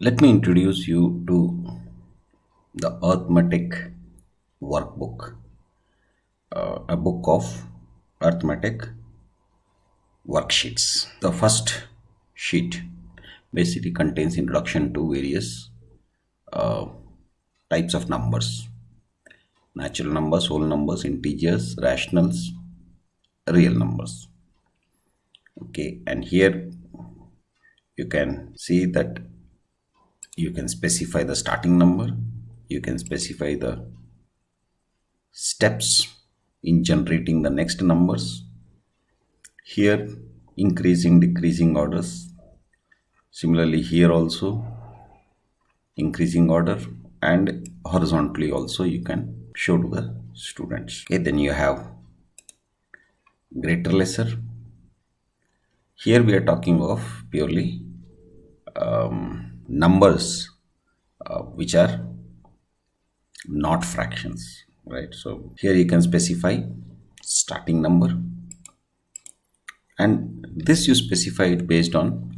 Let me introduce you to the Arithmetic workbook, a book of arithmetic worksheets. The first sheet basically contains introduction to various uh, types of numbers: natural numbers, whole numbers, integers, rationals, real numbers. Okay, and here you can see that you can specify the starting number, you can specify the steps in generating the next numbers. Here increasing decreasing orders, similarly here also increasing order, and horizontally also you can show to the students. Okay, then you have greater lesser. Here we are talking of purely numbers which are not fractions, right? So here you can specify starting number, and this you specify it based on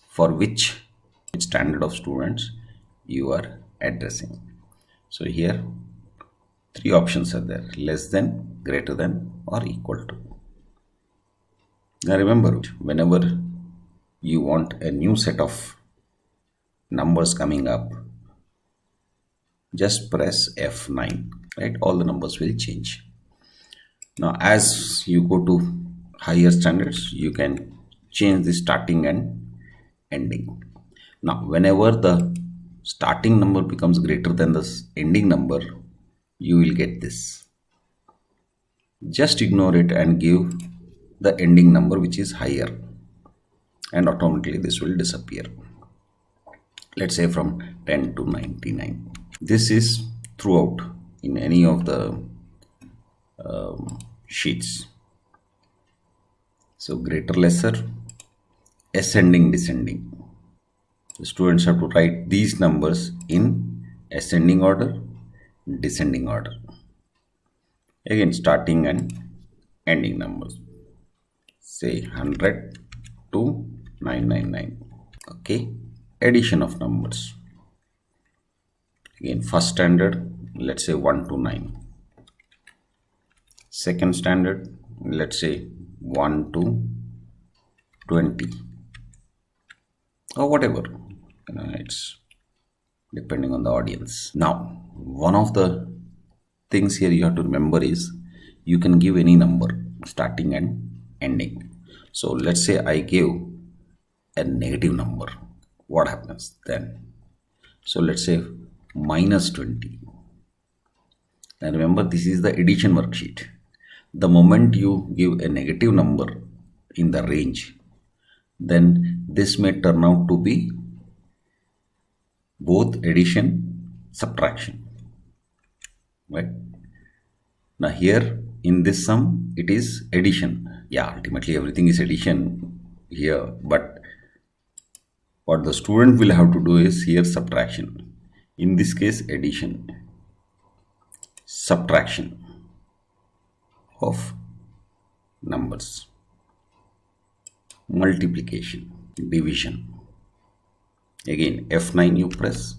for which standard of students you are addressing. So here three options are there: less than, greater than, or equal to. Now remember, whenever you want a new set of numbers coming up, just press F9, right? All the numbers will change. Now as you go to higher standards, you can change the starting and ending. Now whenever the starting number becomes greater than the ending number, you will get this. Just ignore it and give the ending number which is higher, and automatically this will disappear. Let's say from 10 to 99. This is throughout in any of the sheets. So greater lesser, ascending descending. The students have to write these numbers in ascending order, descending order. Again, starting and ending numbers. Say 100 to 999. Okay, addition of numbers. Again, first standard, let's say 1 to 9. Second standard, let's say 1 to 20, or whatever. It's depending on the audience. Now, one of the things here you have to remember is you can give any number starting and ending. So let's say I give a negative number. What happens then? So let's say minus 20. And remember, this is the addition worksheet. The moment you give a negative number in the range, then this may turn out to be both addition, subtraction, right? Now here in this sum, it is addition. Yeah, ultimately everything is addition here, but what the student will have to do is here subtraction. In this case, addition, subtraction of numbers, multiplication, division. Again, F9 you press,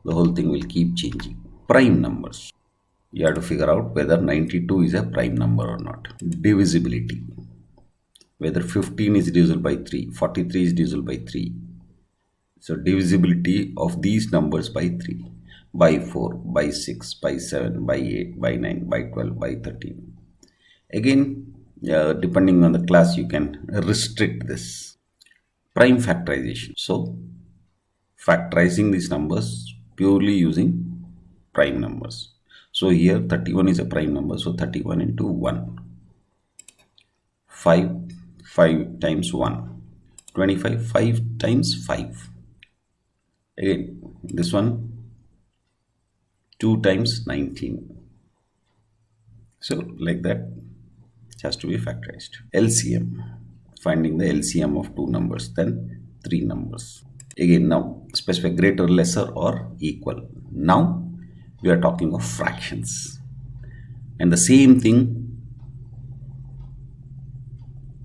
the whole thing will keep changing. Prime numbers. You have to figure out whether 92 is a prime number or not. Divisibility. Whether 15 is divisible by 3, 43 is divisible by 3. So divisibility of these numbers by 3, by 4, by 6, by 7, by 8, by 9, by 12, by 13. Again, depending on the class, you can restrict this. Prime factorization. So factorizing these numbers purely using prime numbers. So here 31 is a prime number, so 31 into 1. 5 times 1. 25, 5 times 5. Again, this one 2 times 19. So like that, it has to be factorized. LCM, finding the LCM of two numbers, then three numbers. Again, now specify greater, lesser, or equal. Now we are talking of fractions, and the same thing,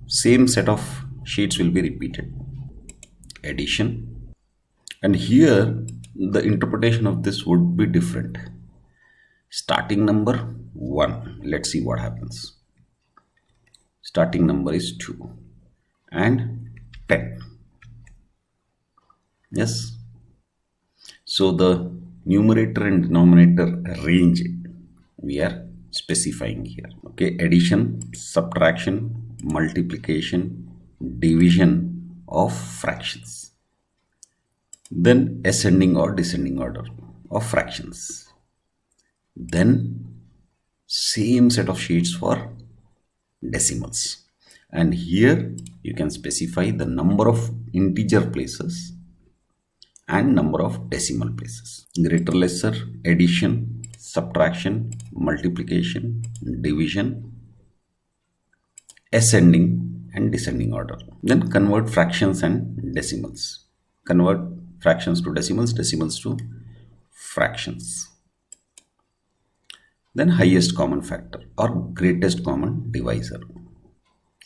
same set of sheets will be repeated. Addition, And here the interpretation of this would be different. Starting number 1. Let's see what happens. Starting number is 2 and 10. Yes. So the numerator and denominator range we are specifying here. Okay, addition, subtraction, multiplication, division of fractions. Then ascending or descending order of fractions. Then same set of sheets for decimals. And here you can specify the number of integer places and number of decimal places. Greater, lesser, addition, subtraction, multiplication, division, ascending and descending order. Then convert fractions and decimals. Convert fractions to decimals, decimals to fractions. Then highest common factor or greatest common divisor,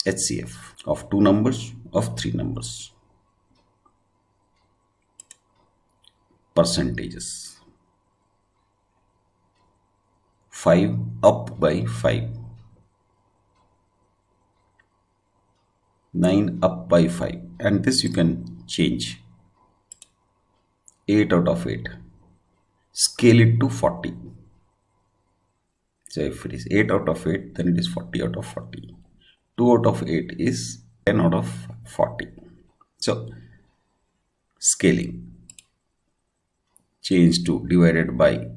HCF, of two numbers, of three numbers. Percentages. 5 up by 5. 9 up by 5. And this you can change. 8 out of 8. Scale it to 40. So if it is 8 out of 8, then it is 40 out of 40. 2 out of 8 is 10 out of 40. So scaling. Change to divided by,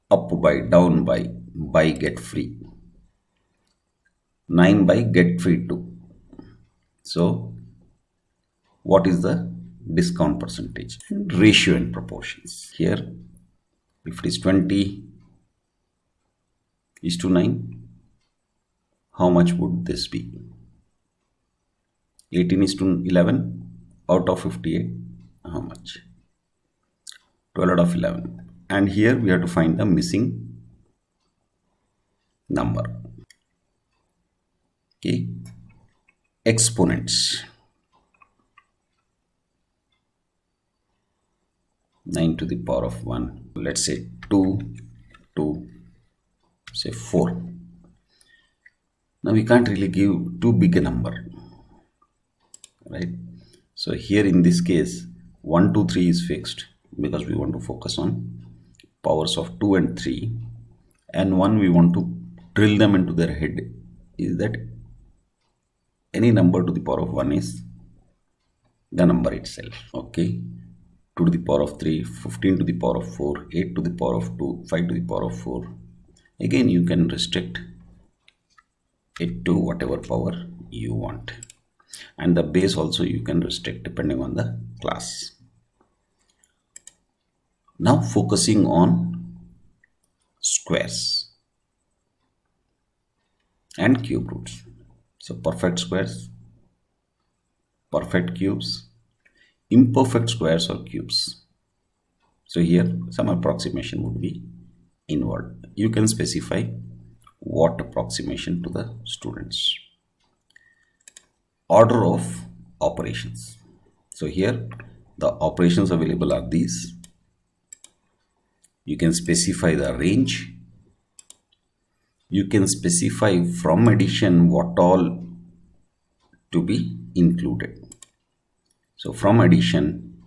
up by, down by get free. 9 by get free 2. So what is the discount percentage? Ratio and proportions. Here if it is 20 is to 9, how much would this be? 18 is to 11 out of 58, how much? 12 out of 11. And here we have to find the missing number. Okay. Exponents. 9 to the power of 1. Let's say 2 to say 4. Now we can't really give too big a number, right? So here in this case 1, 2, 3 is fixed because we want to focus on powers of 2 and 3, and 1 we want to drill them into their head is that any number to the power of 1 is the number itself. Okay, 2 to the power of 3, 15 to the power of 4, 8 to the power of 2, 5 to the power of 4. Again you can restrict it to whatever power you want, and the base also you can restrict depending on the class. Now focusing on squares and cube roots. So perfect squares, perfect cubes, imperfect squares or cubes. So here some approximation would be involved. You can specify what approximation to the students. Order of operations. So here the operations available are these. You can specify the range. You can specify from addition what all to be included. So from addition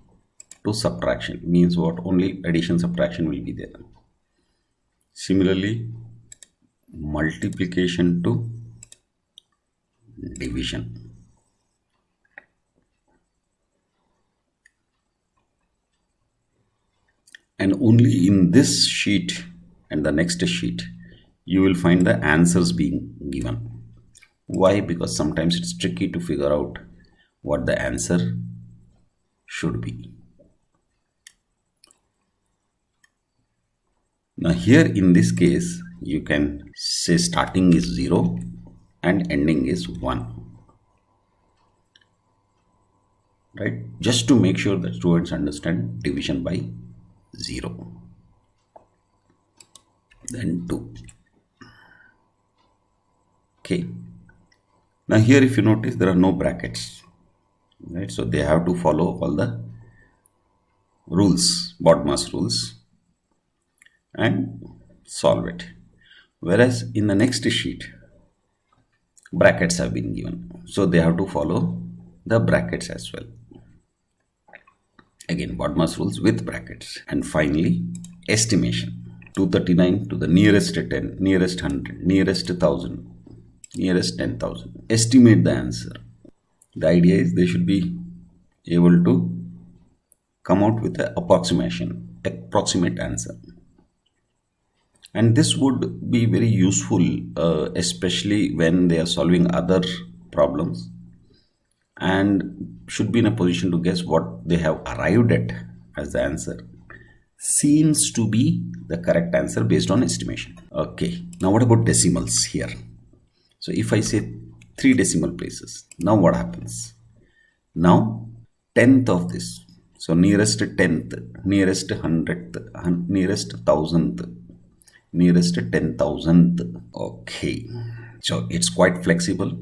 to subtraction means what? Only addition subtraction will be there. Similarly, multiplication to division. And only in this sheet and the next sheet you will find the answers being given. Why? Because sometimes it's tricky to figure out what the answer should be. Now here in this case you can say starting is 0 and ending is 1, right? Just to make sure that students understand division by 0. Then 2. Okay. Now here if you notice there are no brackets, right? So they have to follow all the rules, BODMAS rules, and solve it. Whereas in the next sheet, brackets have been given. So they have to follow the brackets as well. Again, BODMAS rules with brackets. And finally, estimation. 239 to the nearest 10, nearest 100, nearest 1000, nearest 10,000. Estimate the answer. The idea is they should be able to come out with an approximate answer. And this would be very useful, especially when they are solving other problems and should be in a position to guess what they have arrived at as the answer seems to be the correct answer based on estimation. Okay, now what about decimals here? So if I say 3 decimal places, now what happens? Now tenth of this, so nearest 10th, nearest 100th, nearest 1000th, nearest 10,000th. Okay, so it's quite flexible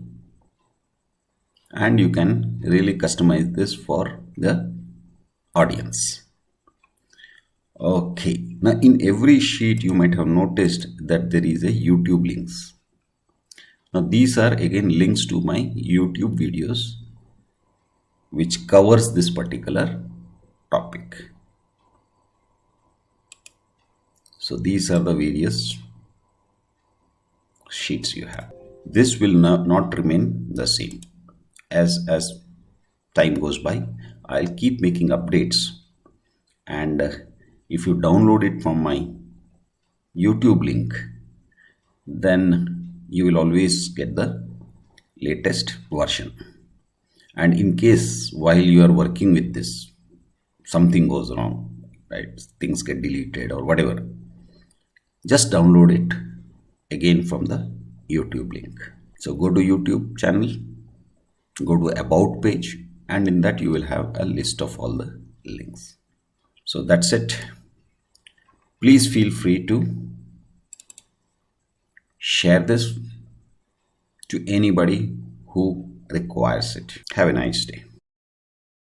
and you can really customize this for the audience. Okay, now in every sheet you might have noticed that there is a YouTube links. Now these are again links to my YouTube videos which covers this particular topic. So these are the various sheets you have. This will not remain the same. As time goes by, I'll keep making updates, and if you download it from my YouTube link, then you will always get the latest version. And in case while you are working with this, something goes wrong, right? Things get deleted or whatever, just download it again from the YouTube link. So go to YouTube channel, go to about page, and in that you will have a list of all the links. So that's it. Please feel free to share this to anybody who requires it. Have a nice day.